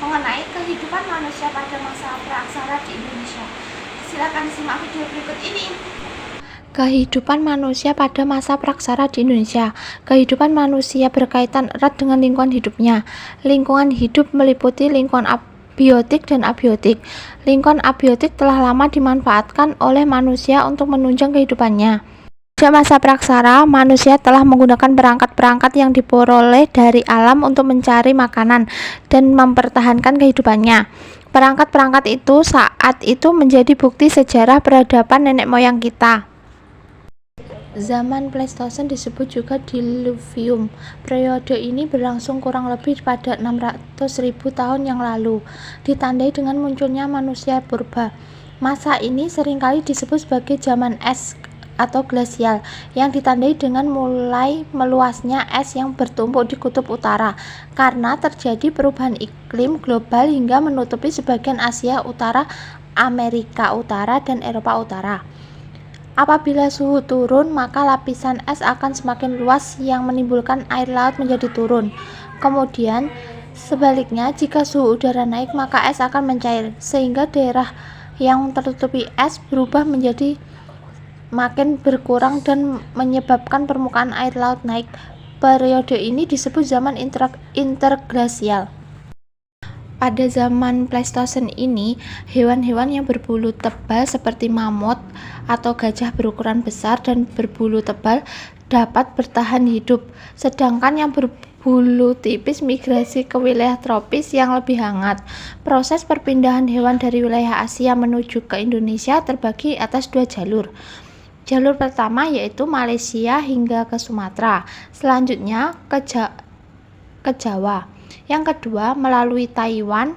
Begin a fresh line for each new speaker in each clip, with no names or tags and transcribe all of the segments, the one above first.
mengenai kehidupan manusia pada masa praaksara di Indonesia. Silakan simak video berikut ini. Kehidupan manusia pada masa praksara di Indonesia. Kehidupan manusia berkaitan erat dengan lingkungan hidupnya. Lingkungan hidup meliputi lingkungan biotik dan abiotik. Lingkungan abiotik telah lama dimanfaatkan oleh manusia untuk menunjang kehidupannya. Pada masa praksara, manusia telah menggunakan perangkat-perangkat yang diperoleh dari alam untuk mencari makanan dan mempertahankan kehidupannya. Perangkat-perangkat itu saat itu menjadi bukti sejarah peradaban nenek moyang kita. Zaman Pleistosen disebut juga Diluvium. Periode ini berlangsung kurang lebih pada 600.000 tahun yang lalu, ditandai dengan munculnya manusia purba. Masa ini seringkali disebut sebagai zaman es atau glasial, yang ditandai dengan mulai meluasnya es yang bertumpuk di kutub utara karena terjadi perubahan iklim global hingga menutupi sebagian Asia Utara, Amerika Utara, dan Eropa Utara. Apabila suhu turun, maka lapisan es akan semakin luas yang menimbulkan air laut menjadi turun. Kemudian, sebaliknya, jika suhu udara naik, maka es akan mencair, sehingga daerah yang tertutupi es berubah menjadi makin berkurang dan menyebabkan permukaan air laut naik. Periode ini disebut zaman interglasial. Pada zaman Pleistosen ini, hewan-hewan yang berbulu tebal seperti mamut atau gajah berukuran besar dan berbulu tebal dapat bertahan hidup, sedangkan yang berbulu tipis migrasi ke wilayah tropis yang lebih hangat. Proses perpindahan hewan dari wilayah Asia menuju ke Indonesia terbagi atas dua jalur. Jalur pertama yaitu Malaysia hingga ke Sumatera, selanjutnya ke Jawa. Yang kedua melalui Taiwan,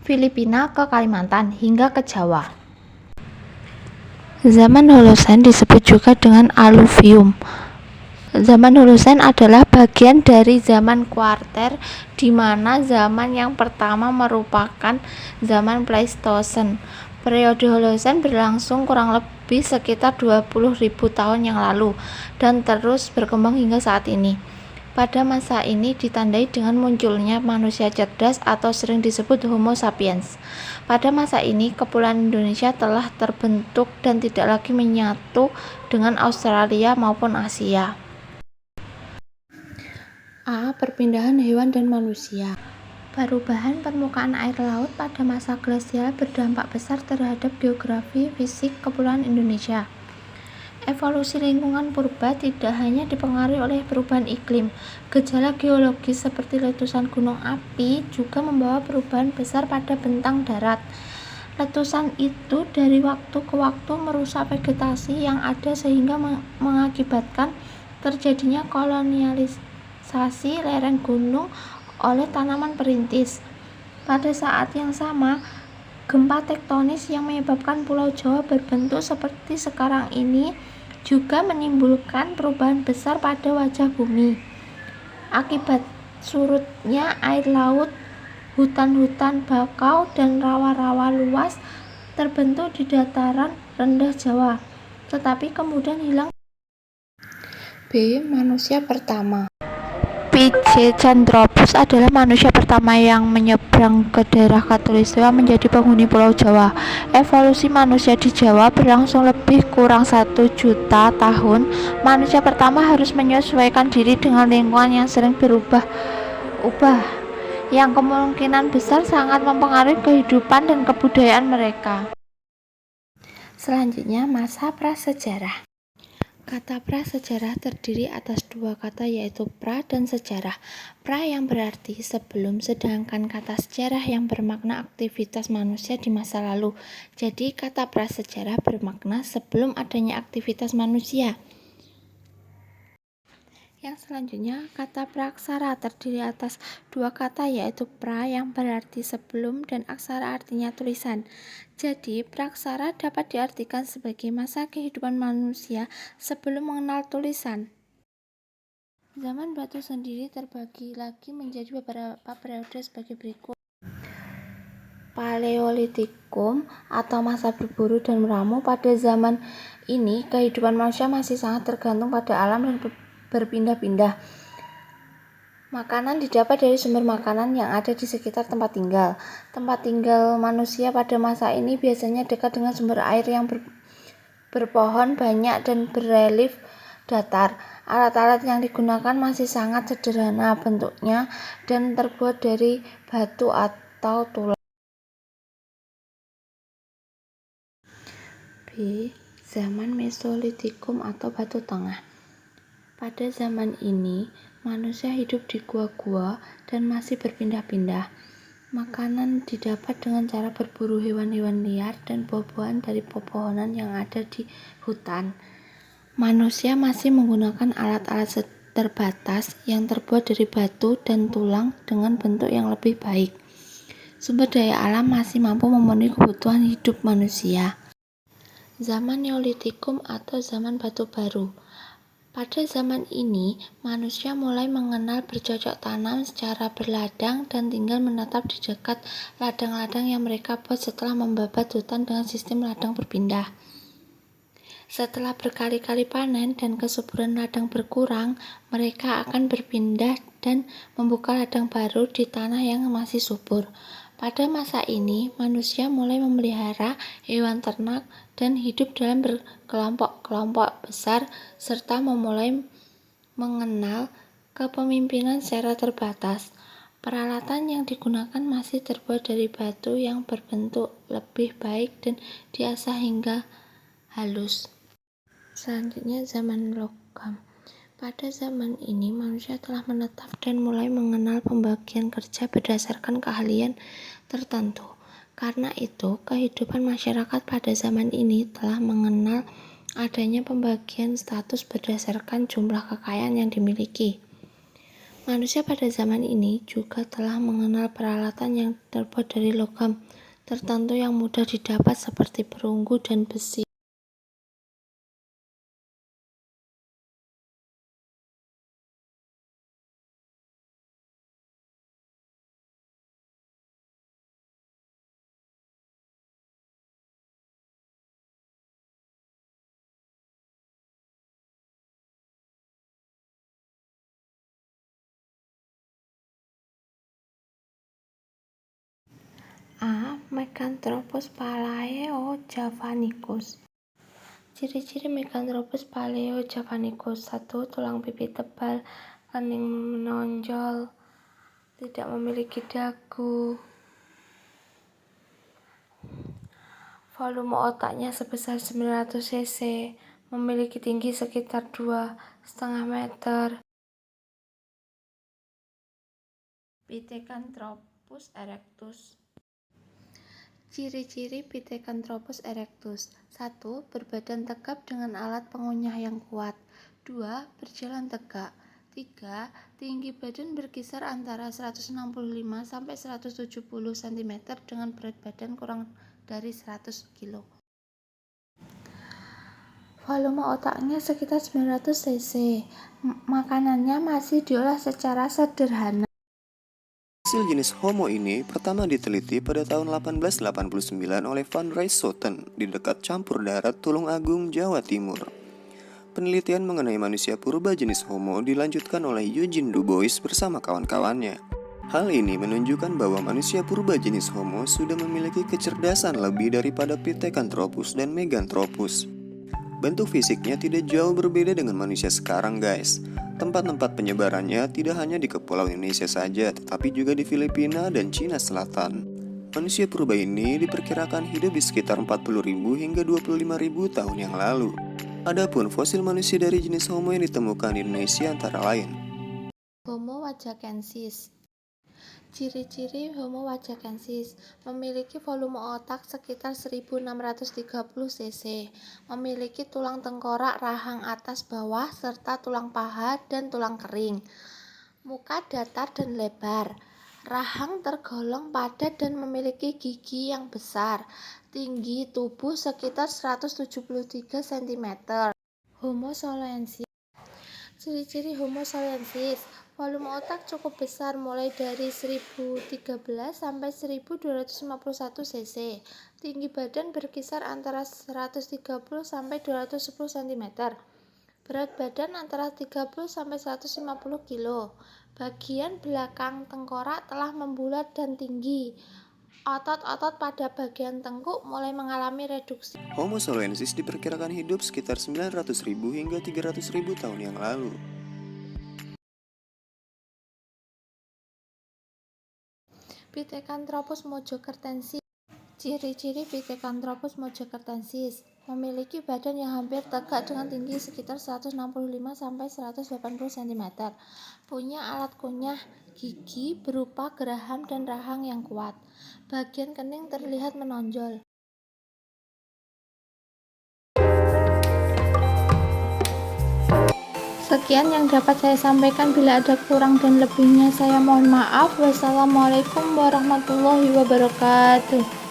Filipina ke Kalimantan hingga ke Jawa. Zaman Holosen disebut juga dengan Aluvium. Zaman Holosen adalah bagian dari zaman Kuarter, di mana zaman yang pertama merupakan zaman Pleistosen. Periode Holosen berlangsung kurang lebih sekitar 20.000 tahun yang lalu dan terus berkembang hingga saat ini. Pada masa ini ditandai dengan munculnya manusia cerdas atau sering disebut Homo sapiens. Pada masa ini, Kepulauan Indonesia telah terbentuk dan tidak lagi menyatu dengan Australia maupun Asia. A. Perpindahan hewan dan manusia. Perubahan permukaan air laut pada masa glasial berdampak besar terhadap geografi fisik Kepulauan Indonesia. Evolusi lingkungan purba tidak hanya dipengaruhi oleh perubahan iklim. Gejala geologis seperti letusan gunung api juga membawa perubahan besar pada bentang darat. Letusan itu dari waktu ke waktu merusak vegetasi yang ada sehingga mengakibatkan terjadinya kolonialisasi lereng gunung oleh tanaman perintis. Pada saat yang sama, gempa tektonis yang menyebabkan Pulau Jawa berbentuk seperti sekarang ini juga menimbulkan perubahan besar pada wajah bumi. Akibat surutnya air laut, hutan-hutan bakau dan rawa-rawa luas terbentuk di dataran rendah Jawa, tetapi kemudian hilang. B. Manusia pertama. Pithecanthropus adalah manusia pertama yang menyeberang ke daerah Khatulistiwa menjadi penghuni Pulau Jawa. Evolusi manusia di Jawa berlangsung lebih kurang 1 juta tahun. Manusia pertama harus menyesuaikan diri dengan lingkungan yang sering berubah-ubah, yang kemungkinan besar sangat mempengaruhi kehidupan dan kebudayaan mereka. Selanjutnya, masa prasejarah. Kata prasejarah terdiri atas dua kata yaitu pra dan sejarah. Pra yang berarti sebelum, sedangkan kata sejarah yang bermakna aktivitas manusia di masa lalu. Jadi kata prasejarah bermakna sebelum adanya aktivitas manusia. Yang selanjutnya, kata praaksara terdiri atas dua kata yaitu pra yang berarti sebelum dan aksara artinya tulisan. Jadi, praaksara dapat diartikan sebagai masa kehidupan manusia sebelum mengenal tulisan. Zaman batu sendiri terbagi lagi menjadi beberapa periode sebagai berikut. Paleolitikum atau masa berburu dan meramu. Pada zaman ini, kehidupan manusia masih sangat tergantung pada alam dan berpindah-pindah. Makanan didapat dari sumber makanan yang ada di sekitar tempat tinggal. Tempat tinggal manusia pada masa ini biasanya dekat dengan sumber air yang berpohon banyak dan berelief datar. Alat-alat yang digunakan masih sangat sederhana bentuknya dan terbuat dari batu atau tulang. B. Zaman Mesolitikum atau Batu Tengah. Pada zaman ini, manusia hidup di gua-gua dan masih berpindah-pindah. Makanan didapat dengan cara berburu hewan-hewan liar dan buah-buahan dari pepohonan yang ada di hutan. Manusia masih menggunakan alat-alat terbatas yang terbuat dari batu dan tulang dengan bentuk yang lebih baik. Sumber daya alam masih mampu memenuhi kebutuhan hidup manusia. Zaman Neolitikum atau zaman batu baru. Pada zaman ini, manusia mulai mengenal bercocok tanam secara berladang dan tinggal menetap di dekat ladang-ladang yang mereka buat setelah membabat hutan dengan sistem ladang berpindah. Setelah berkali-kali panen dan kesuburan ladang berkurang, mereka akan berpindah dan membuka ladang baru di tanah yang masih subur. Pada masa ini, manusia mulai memelihara hewan ternak dan hidup dalam berkelompok-kelompok besar serta memulai mengenal kepemimpinan secara terbatas. Peralatan yang digunakan masih terbuat dari batu yang berbentuk lebih baik dan diasah hingga halus. Selanjutnya zaman logam. Pada zaman ini manusia telah menetap dan mulai mengenal pembagian kerja berdasarkan keahlian tertentu. Karena itu, kehidupan masyarakat pada zaman ini telah mengenal adanya pembagian status berdasarkan jumlah kekayaan yang dimiliki. Manusia pada zaman ini juga telah mengenal peralatan yang terbuat dari logam tertentu yang mudah didapat seperti perunggu dan besi. A. Meganthropus palaeo-javanicus. Ciri-ciri Meganthropus palaeo-javanicus: 1. Tulang pipi tebal, kening menonjol, tidak memiliki dagu. Volume otaknya sebesar 900 cc, memiliki tinggi sekitar 2,5 meter. Pithecanthropus erectus. Ciri-ciri Pithecanthropus erectus: 1. Berbadan tegap dengan alat pengunyah yang kuat. 2. Berjalan tegak. 3. Tinggi badan berkisar antara 165 sampai 170 cm dengan berat badan kurang dari 100 kg. Volume otaknya sekitar 900 cc. Makanannya masih diolah secara sederhana.
Fosil jenis Homo ini pertama diteliti pada tahun 1889 oleh Van Rieschoten di dekat campur darat Tulungagung, Jawa Timur. Penelitian mengenai manusia purba jenis Homo dilanjutkan oleh Eugene Du Bois bersama kawan-kawannya. Hal ini menunjukkan bahwa manusia purba jenis Homo sudah memiliki kecerdasan lebih daripada Pithecanthropus dan Meganthropus. Bentuk fisiknya tidak jauh berbeda dengan manusia sekarang, guys. Tempat-tempat penyebarannya tidak hanya di Kepulauan Indonesia saja, tetapi juga di Filipina dan Cina Selatan. Manusia purba ini diperkirakan hidup di sekitar 40.000 hingga 25.000 tahun yang lalu. Adapun fosil manusia dari jenis Homo yang ditemukan di Indonesia antara lain:
Homo wajakensis. Ciri-ciri Homo wajakensis: memiliki volume otak sekitar 1630 cc, memiliki tulang tengkorak rahang atas bawah serta tulang paha dan tulang kering, muka datar dan lebar, rahang tergolong padat dan memiliki gigi yang besar, tinggi tubuh sekitar 173 cm. Homo soloensis. Ciri-ciri Homo soloensis: volume otak cukup besar mulai dari 1013 sampai 1251 cc. Tinggi badan berkisar antara 130 sampai 210 cm. Berat badan antara 30 sampai 150 kg. Bagian belakang tengkorak telah membulat dan tinggi. Otot-otot pada bagian tengkuk mulai mengalami reduksi.
Homo soloensis diperkirakan hidup sekitar 900.000 hingga 300.000 tahun yang lalu.
Pithecanthropus mojokertensis. Ciri-ciri Pithecanthropus mojokertensis memiliki badan yang hampir tegak dengan tinggi sekitar 165–180 cm. Punya alat kunyah gigi berupa geraham dan rahang yang kuat. Bagian kening terlihat menonjol. Sekian yang dapat saya sampaikan. Bila ada kurang dan lebihnya saya mohon maaf. Wassalamualaikum warahmatullahi wabarakatuh.